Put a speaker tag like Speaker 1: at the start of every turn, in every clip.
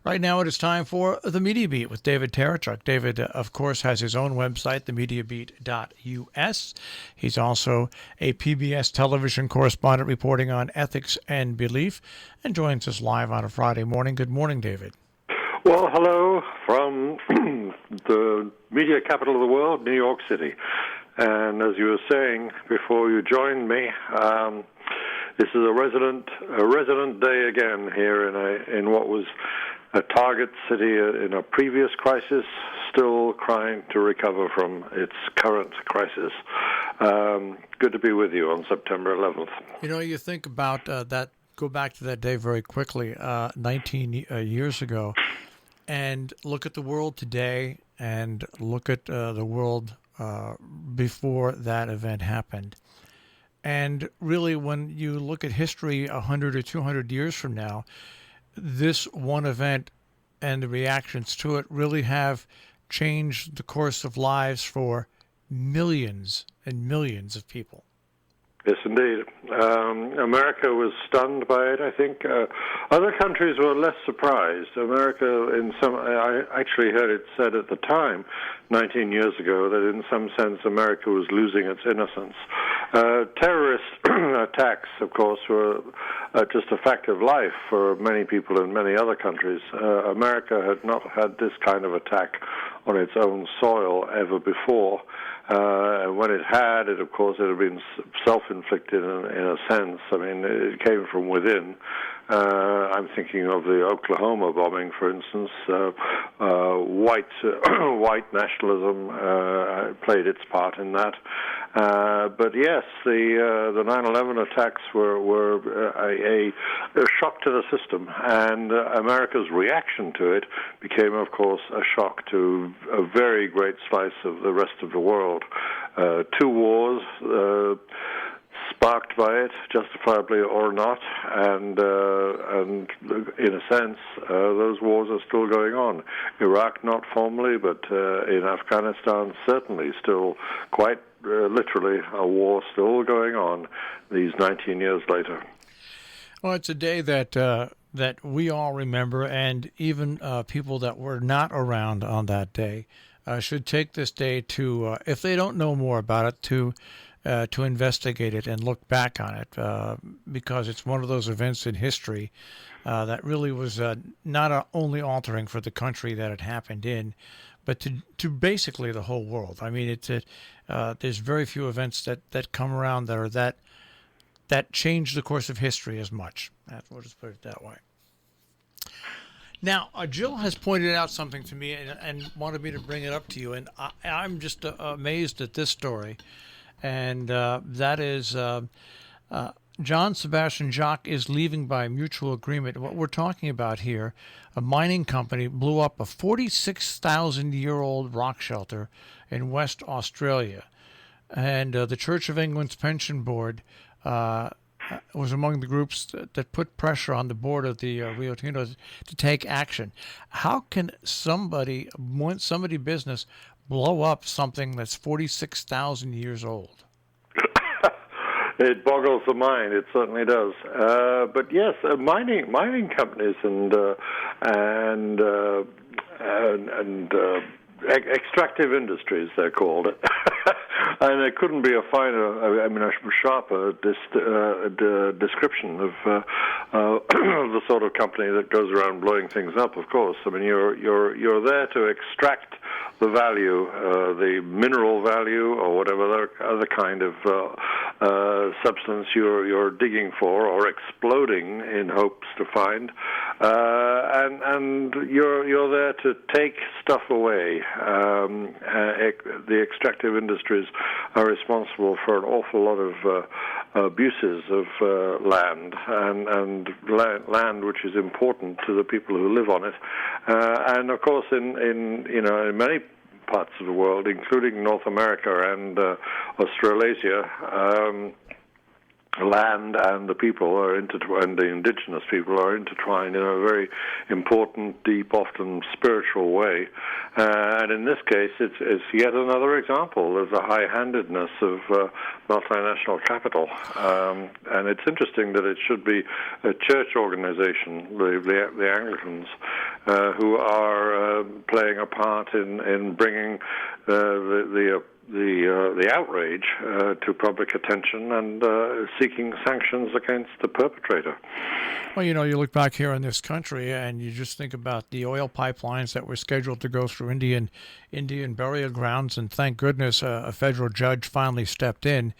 Speaker 1: Right now it is time for the Media Beat with David Tereshchuk. David, of course, has his own website, themediabeat.us. He's also a PBS television correspondent reporting on ethics and belief and joins us live on a Friday morning. Good morning, David.
Speaker 2: Well, hello from the media capital of the world, New York City. And as you were saying before you joined me, this is a resident day again here in what was a target city in a previous crisis, still trying to recover from its current crisis. Good to be with you on September 11th.
Speaker 1: You know, you think about that, go back to that day very quickly, 19 years ago, and look at the world today and look at the world before that event happened. And really, when you look at history 100 or 200 years from now, this one event and the reactions to it really have changed the course of lives for millions and millions of people.
Speaker 2: Yes, indeed. America was stunned by it, I think. Other countries were less surprised. America, I actually heard it said at the time, 19 years ago, that in some sense America was losing its innocence. Terrorist attacks, of course, were just a fact of life for many people in many other countries. America had not had this kind of attack on its own soil ever before. And when it had, it had been self-inflicted in a sense. I mean, it came from within. I'm thinking of the Oklahoma bombing, for instance. White nationalism played its part in that. But yes, the 9/11 attacks were a shock to the system, and America's reaction to it became, of course, a shock to a very great slice of the rest of the world. 2 wars sparked by it, justifiably or not, and in a sense, those wars are still going on. Iraq, not formally, but in Afghanistan, certainly still quite literally a war still going on these 19 years later.
Speaker 1: Well, it's a day that we all remember, and even people that were not around on that day should take this day to, if they don't know more about it, to investigate it and look back on it, because it's one of those events in history that really was not only altering for the country that it happened in, but to basically the whole world. I mean, there's very few events that come around that are that change the course of history as much. We'll just put it that way. Now, Jill has pointed out something to me and wanted me to bring it up to you, and I'm just amazed at this story. And that is John Sebastian Jacques is leaving by mutual agreement. What we're talking about here, a mining company blew up a 46,000-year-old rock shelter in West Australia. And the Church of England's pension board was among the groups that put pressure on the board of the Rio Tinto to take action. How can somebody business blow up something that's 46,000 years old?
Speaker 2: It boggles the mind. It certainly does. But yes, mining companies and extractive industries, they're called. And there couldn't be a finer, a sharper description of the sort of company that goes around blowing things up. Of course, I mean you're there to extract the value, the mineral value, or whatever other kind of substance you're digging for or exploding in hopes to find, and you're there to take stuff away. The extractive industries are responsible for an awful lot of abuses of land and land which is important to the people who live on it, and of course in many parts of the world, including North America and Australasia, land and the people are and the indigenous people are intertwined in a very important, deep, often spiritual way. And in this case, it's yet another example of the high-handedness of multinational capital. And it's interesting that it should be a church organization, the Anglicans, who are playing a part in bringing the outrage to public attention and seeking sanctions against the perpetrator.
Speaker 1: Well, you look back here in this country and you just think about the oil pipelines that were scheduled to go through Indian burial grounds, and thank goodness a federal judge finally stepped in.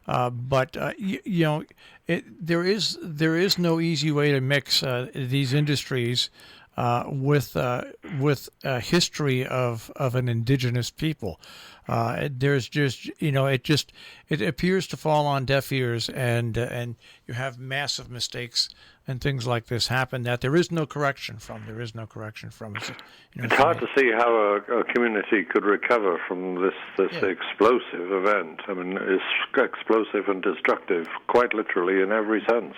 Speaker 1: But there is no easy way to mix these industries with a history of an indigenous people. There's just it appears to fall on deaf ears, and you have massive mistakes and things like this happen that there is no correction from. It's
Speaker 2: hard to see how a community could recover from this explosive event. I mean, it's explosive and destructive, quite literally in every sense.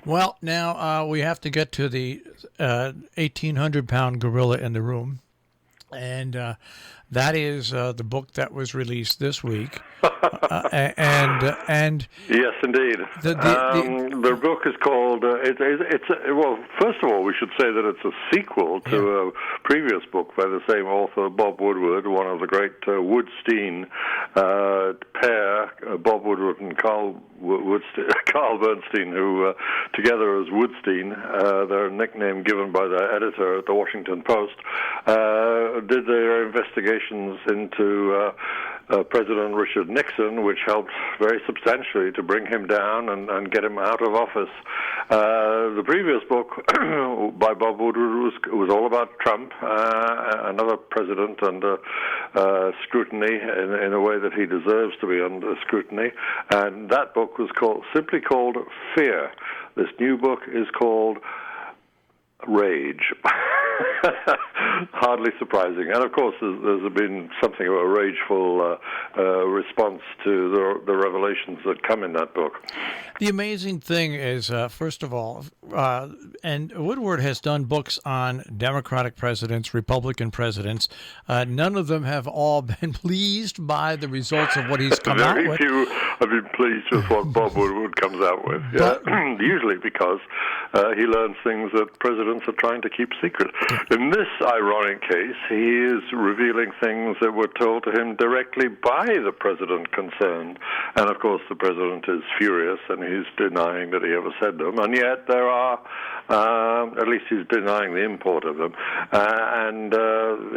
Speaker 1: Well, now we have to get to the 1,800-pound gorilla in the room, and that is the book that was released this week. And
Speaker 2: yes, indeed. The book is called. Well, first of all, we should say that it's a sequel to a previous book by the same author, Bob Woodward, one of the great Woodstein pair, Bob Woodward and Carl Bernstein, who together as Woodstein, their nickname given by the editor at the Washington Post, did their investigations into President Richard Nixon, which helped very substantially to bring him down and get him out of office. The previous book by Bob Woodward was all about Trump, another president under scrutiny in a way that he deserves to be under scrutiny. And that book was simply called Fear. This new book is called Rage. Hardly surprising. And of course, there's been something of a rageful response to the revelations that come in that book.
Speaker 1: The amazing thing is, first of all, and Woodward has done books on Democratic presidents, Republican presidents. None of them have all been pleased by the results of what he's come out with.
Speaker 2: Very few have been pleased with what Bob Woodward comes out with. Yeah. Usually because he learns things that presidents are trying to keep secret. In this ironic case, he is revealing things that were told to him directly by the president concerned. And of course, the president is furious and he's denying that he ever said them. And yet there are, at least he's denying the import of them. And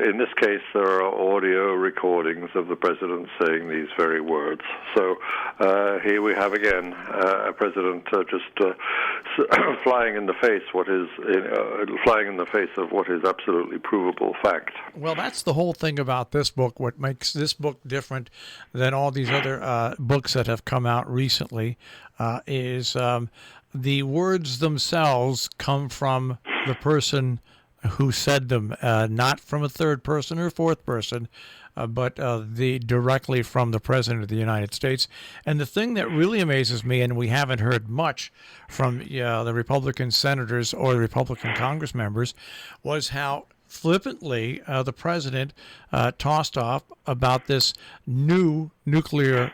Speaker 2: in this case, there are audio recordings of the president saying these very words. So here we have again a president just flying in the face of what is absolutely provable fact.
Speaker 1: Well, that's the whole thing about this book. What makes this book different than all these other books that have come out recently is the words themselves come from the person who said them, not from a third person or fourth person, but directly from the President of the United States. And the thing that really amazes me, and we haven't heard much from the Republican senators or the Republican Congress members, was how flippantly the President tossed off about this new nuclear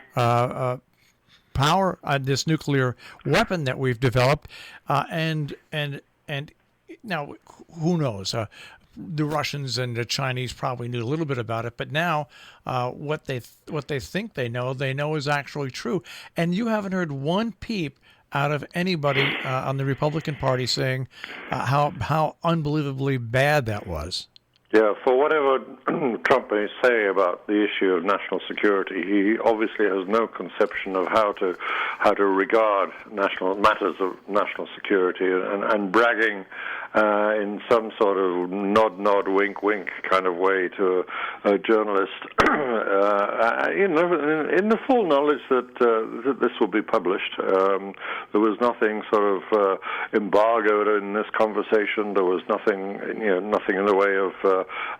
Speaker 1: power, this nuclear weapon that we've developed, and now who knows? The Russians and the Chinese probably knew a little bit about it, but now what they think they know is actually true. And you haven't heard one peep out of anybody on the Republican Party saying how unbelievably bad that was.
Speaker 2: Yeah, for whatever Trump may say about the issue of national security, he obviously has no conception of how to regard national matters of national security, and bragging in some sort of nod, wink kind of way to a journalist, in the full knowledge that this will be published. There was nothing sort of embargoed in this conversation. There was nothing in the way of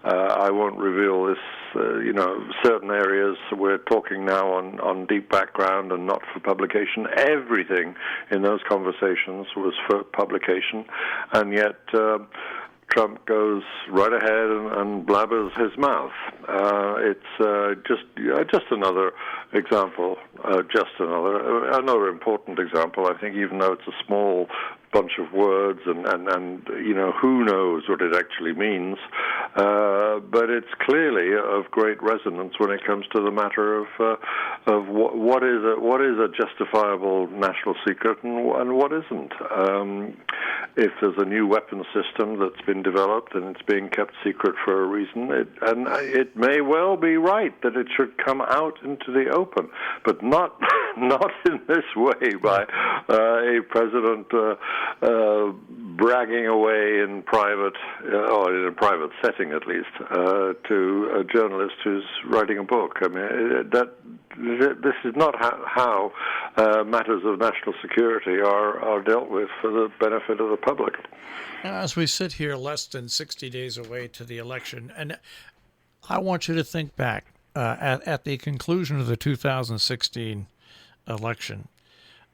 Speaker 2: I won't reveal this. Certain areas we're talking now on deep background and not for publication. Everything in those conversations was for publication, and yet Trump goes right ahead and blabbers his mouth. It's just another example, another important example. I think, even though it's a small bunch of words and who knows what it actually means, but it's clearly of great resonance when it comes to the matter of what is a justifiable national secret and what isn't. If there's a new weapons system that's been developed and it's being kept secret for a reason, it may well be right that it should come out into the open, but not in this way by a president bragging away in private, or in a private setting at least, to a journalist who's writing a book. I mean, this is not how matters of national security are dealt with for the benefit of the public.
Speaker 1: As we sit here less than 60 days away to the election, and I want you to think back at the conclusion of the 2016 election,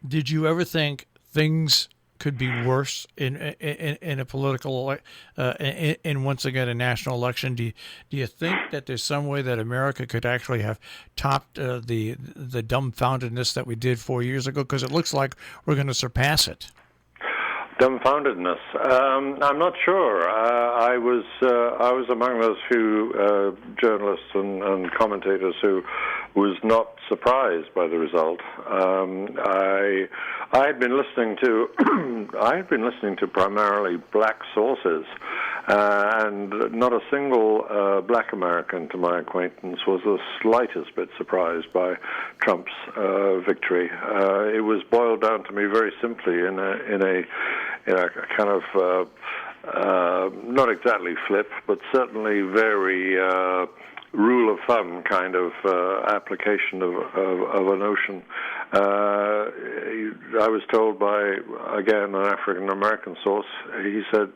Speaker 1: did you ever think things could be worse in a political, in once again a national election? Do you think that there's some way that America could actually have topped the dumbfoundedness that we did 4 years ago? Because it looks like we're going to surpass it.
Speaker 2: Dumbfoundedness. I'm not sure. I was among those few journalists and commentators who was not surprised by the result. I had been listening to primarily black sources, and not a single black American to my acquaintance was the slightest bit surprised by Trump's victory. It was boiled down to me very simply in a kind of not exactly flip, but certainly very rule of thumb kind of application of a notion. I was told by, again, an African-American source, he said,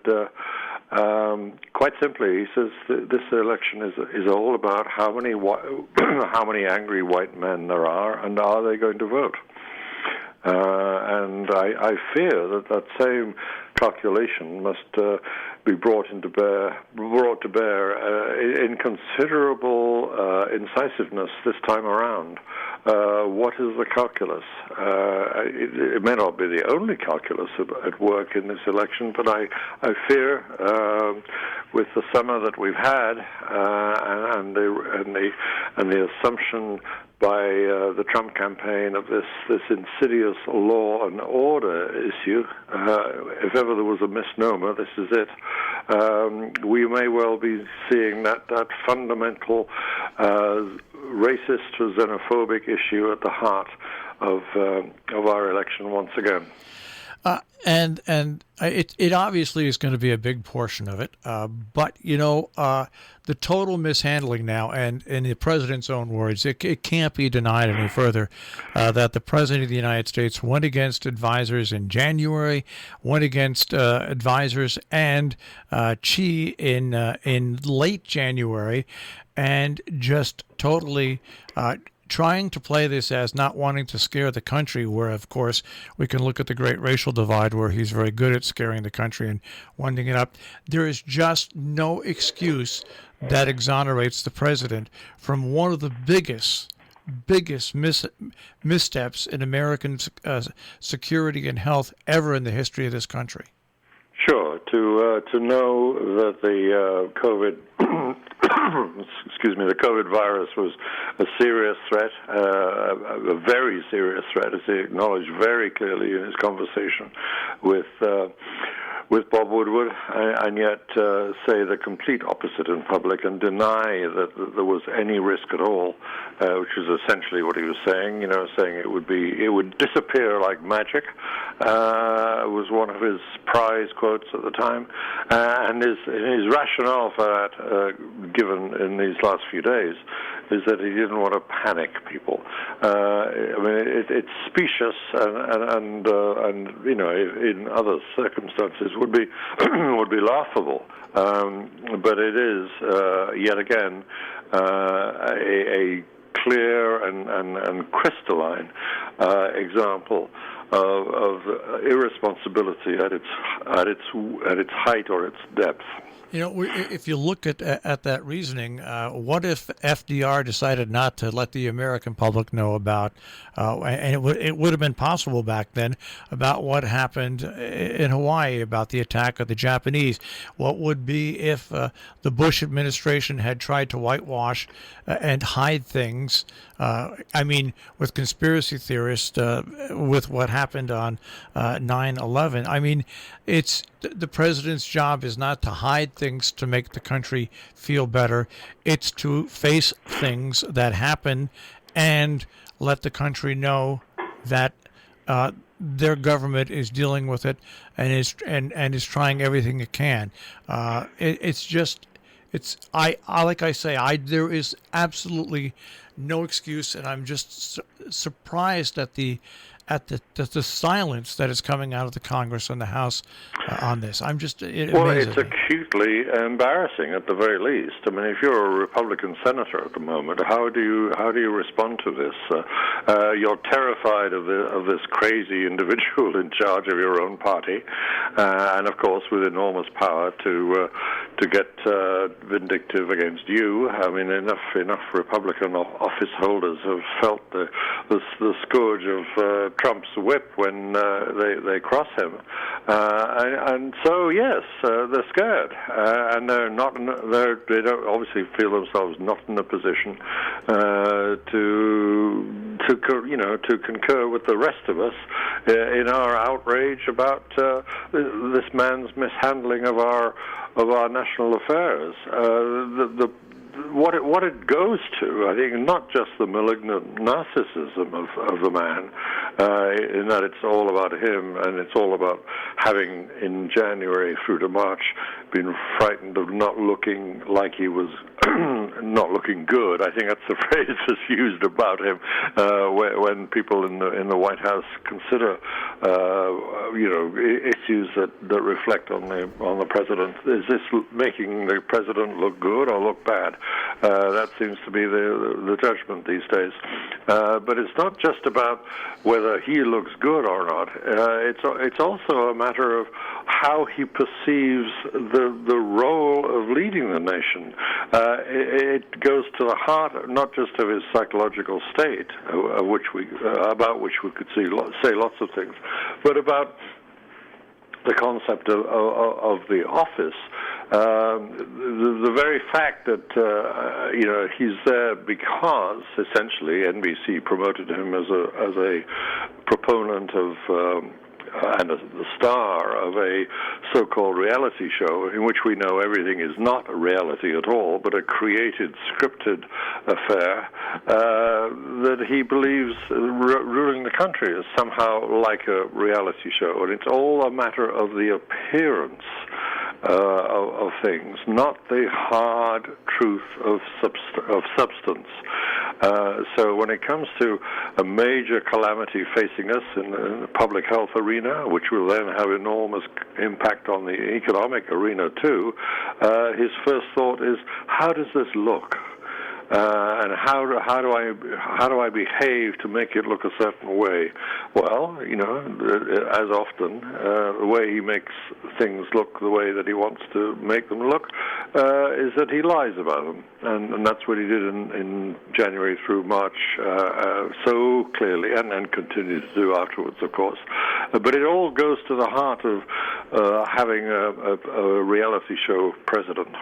Speaker 2: quite simply, he says, this election is all about how many angry white men there are, and are they going to vote? And I fear that same calculation must be brought to bear in considerable incisiveness this time around. What is the calculus? It may not be the only calculus at work in this election, but I fear, with the summer that we've had and the assumption by the Trump campaign of this insidious law and order issue, if ever there was a misnomer, this is it. We may well be seeing that fundamental racist or xenophobic issue at the heart of our election once again.
Speaker 1: And it obviously is going to be a big portion of it. But, the total mishandling now, and in the president's own words, it can't be denied any further that the president of the United States went against advisors in January, went against advisors and Xi in late January, and just totally trying to play this as not wanting to scare the country, where, of course, we can look at the great racial divide where he's very good at scaring the country and winding it up. There is just no excuse that exonerates the president from one of the biggest missteps in American security and health ever in the history of this country.
Speaker 2: Sure. To know that the the COVID virus was a serious threat, a very serious threat, as he acknowledged very clearly in his conversation with with Bob Woodward, and yet say the complete opposite in public and deny that there was any risk at all, which is essentially what he was saying. Saying it would disappear like magic. Was one of his prize quotes at the time, and his rationale for that, given in these last few days, is that he didn't want to panic people. It's specious, and in other circumstances would be would be laughable. But it is yet again a clear and crystalline example of irresponsibility at its height or its depth.
Speaker 1: If you look at that reasoning, what if FDR decided not to let the American public know about, and it would have been possible back then, about what happened in Hawaii, about the attack of the Japanese? What would be if the Bush administration had tried to whitewash and hide things? With conspiracy theorists, with what happened on 9/11. It's the president's job is not to hide things to make the country feel better. It's to face things that happen and let the country know that their government is dealing with it and is trying everything it can. There is absolutely no excuse, and I'm just surprised at the silence that is coming out of the Congress and the House on this.
Speaker 2: It's acutely embarrassing at the very least. If you're a Republican senator at the moment, how do you respond to this? You're terrified of this crazy individual in charge of your own party, and of course with enormous power to get vindictive against you. Enough Republican office holders have felt the scourge of Trump's whip when they cross him, and so yes, they're scared, and they're not. They don't obviously feel themselves not in a position to concur with the rest of us in our outrage about this man's mishandling of our national affairs. What it goes to, I think, not just the malignant narcissism of the man, in that it's all about him, and it's all about having, in January through to March, been frightened of not looking like he was not looking good. I think that's the phrase that's used about him when people in the White House consider issues that reflect on the president. Is this making the president look good or look bad? That seems to be the judgment these days. But it's not just about whether he looks good or not. It's also a matter of how he perceives the role of leading the nation. It goes to the heart not just of his psychological state, about which we could say lots of things, but about the concept of the office. The very fact that he's there because essentially NBC promoted him as a proponent of and the star of a so-called reality show in which we know everything is not a reality at all, but a created, scripted affair, that he believes ruling the country is somehow like a reality show. And it's all a matter of the appearance of things, not the hard truth of substance. So when it comes to a major calamity facing us in the public health arena, which will then have enormous impact on the economic arena too, his first thought is, how does this look? And how do I behave to make it look a certain way? Well, as often, the way he makes things look the way that he wants to make them look is that he lies about them, and that's what he did in January through March so clearly, and continued to do afterwards, of course. But it all goes to the heart of having a reality show president.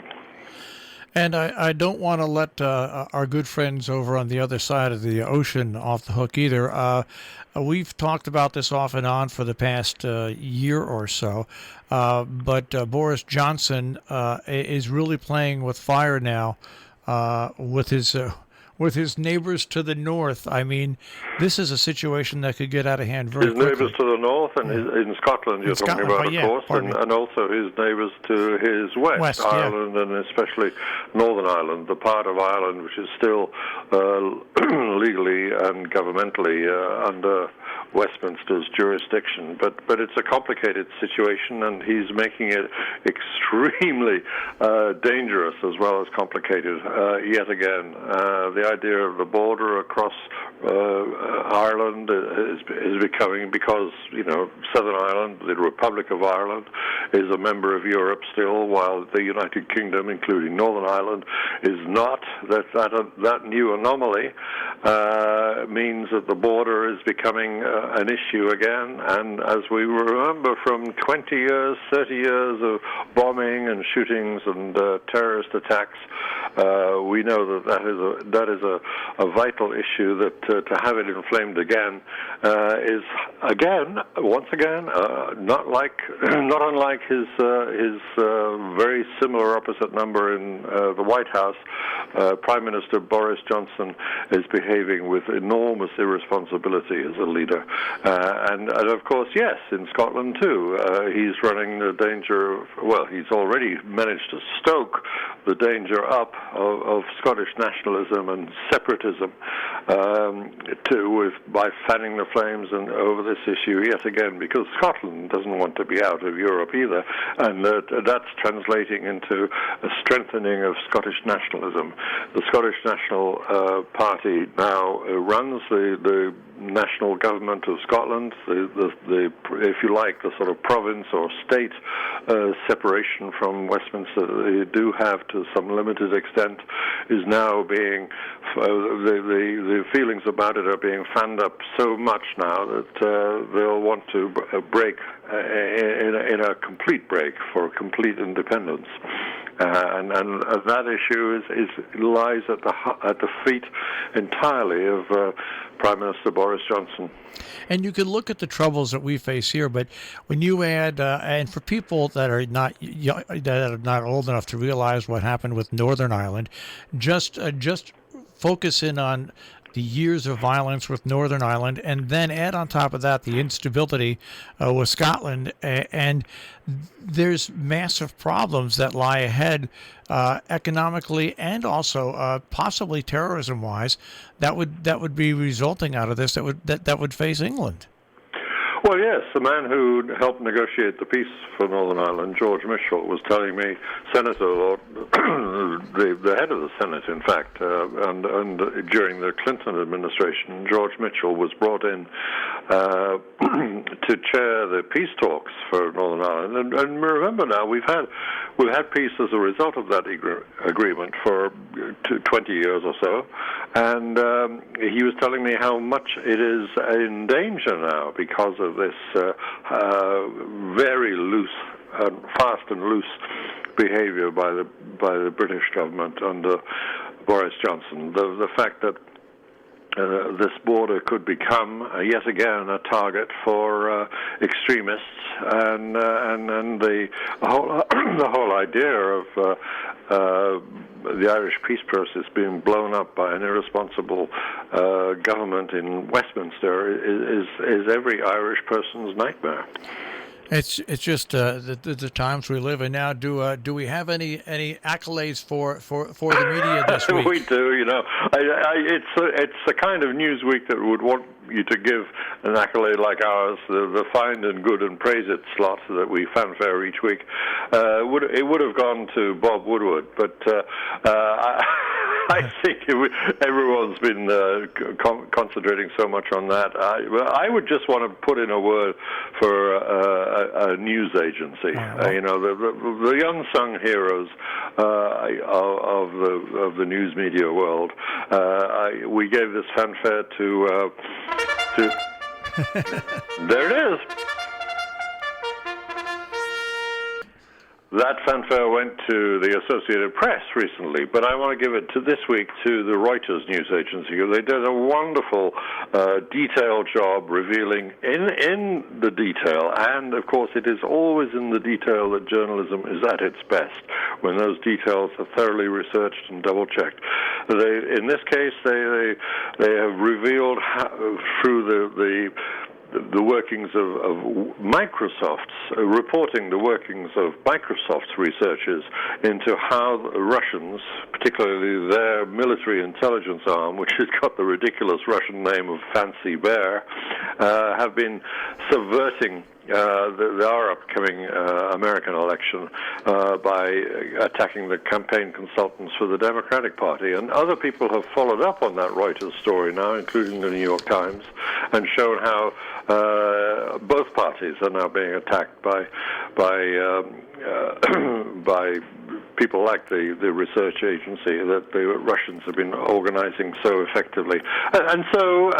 Speaker 1: And I don't want to let our good friends over on the other side of the ocean off the hook either. We've talked about this off and on for the past year or so, but Boris Johnson is really playing with fire now with his neighbors to the north. I mean, this is a situation that could get out of hand very quickly.
Speaker 2: His neighbours to the north and in Scotland, you're talking about, of course, and also his neighbours to his west, Ireland, and especially Northern Ireland, the part of Ireland which is still legally and governmentally under Westminster's jurisdiction. But it's a complicated situation, and he's making it extremely dangerous as well as complicated yet again. The idea of the border across Ireland is becoming, because, Southern Ireland, the Republic of Ireland, is a member of Europe still, while the United Kingdom, including Northern Ireland, is not. That new anomaly means that the border is becoming an issue again, and as we remember from 20 years, 30 years of bombing and shootings and terrorist attacks, we know that is a vital issue, that to have it inflamed again is once again not unlike his very similar opposite number in the White House. Prime Minister Boris Johnson is behaving with enormous irresponsibility as a leader, and of course, yes, in Scotland too, he's running the danger of, well, he's already managed to stoke the danger up of Scottish nationalism and separatism by fanning the flames and over this issue yet again, because Scotland doesn't want to be out of Europe either, and that's translating into a strengthening of Scottish nationalism. The Scottish National Party now runs the national government of Scotland. The if you like, the sort of province or state separation from Westminster they do have to some limited extent is now being the feelings about it are being fanned up so much now that they'll want to break in a complete break for complete independence. And that issue lies at the feet entirely of Prime Minister Boris Johnson.
Speaker 1: And you can look at the troubles that we face here, but when you add, and for people that are not old enough to realize what happened with Northern Ireland, just focus in on the years of violence with Northern Ireland, and then add on top of that the instability with Scotland, and there's massive problems that lie ahead economically and also possibly terrorism-wise that would be resulting out of this that would face England.
Speaker 2: Well, yes, the man who helped negotiate the peace for Northern Ireland, George Mitchell, was telling me, Senator, or the head of the Senate, in fact, and during the Clinton administration, George Mitchell was brought in to chair the peace talks for Northern Ireland. And remember now, we've had peace as a result of that agreement for 20 years or so, and he was telling me how much it is in danger now because of this very loose, fast and loose behavior by the British government under Boris Johnson. The fact that this border could become yet again a target for extremists, and the whole idea of the Irish peace process being blown up by an irresponsible government in Westminster is every Irish person's nightmare.
Speaker 1: It's just the times we live in now. Do we have any accolades for the media this week?
Speaker 2: We do. It's the kind of news week that would want you to give an accolade like ours, the find and good and praise it slot that we fanfare each week. It would have gone to Bob Woodward, but I think everyone's been concentrating so much on that. I would just want to put in a word for a news agency. The unsung heroes of the news media world. We gave this fanfare to there it is. that fanfare went to the Associated Press recently, but I want to give it to this week to the Reuters news agency. They did a wonderful, detailed job revealing in the detail, and of course it is always in the detail that journalism is at its best, when those details are thoroughly researched and double-checked. In this case, they have revealed how, through the workings of Microsoft's, reporting the workings of Microsoft's researchers into how the Russians, particularly their military intelligence arm, which has got the ridiculous Russian name of Fancy Bear, have been subverting our upcoming American election by attacking the campaign consultants for the Democratic Party. And other people have followed up on that Reuters story now, including the New York Times, and shown how both parties are now being attacked by people like the research agency that the Russians have been organizing so effectively. And so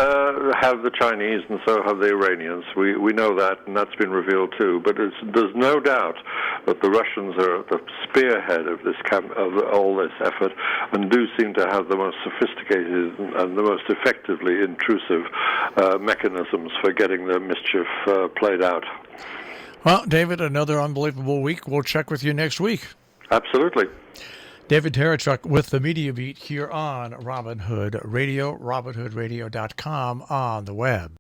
Speaker 2: have the Chinese, and so have the Iranians. We know that, and that's been revealed too. But there's no doubt that the Russians are at the spearhead of all this effort, and do seem to have the most sophisticated and the most effectively intrusive mechanisms for getting their mischief played out.
Speaker 1: Well, David, another unbelievable week. We'll check with you next week.
Speaker 2: Absolutely.
Speaker 1: David Tereshchuk with the Media Beat here on Robin Hood Radio, robinhoodradio.com on the web.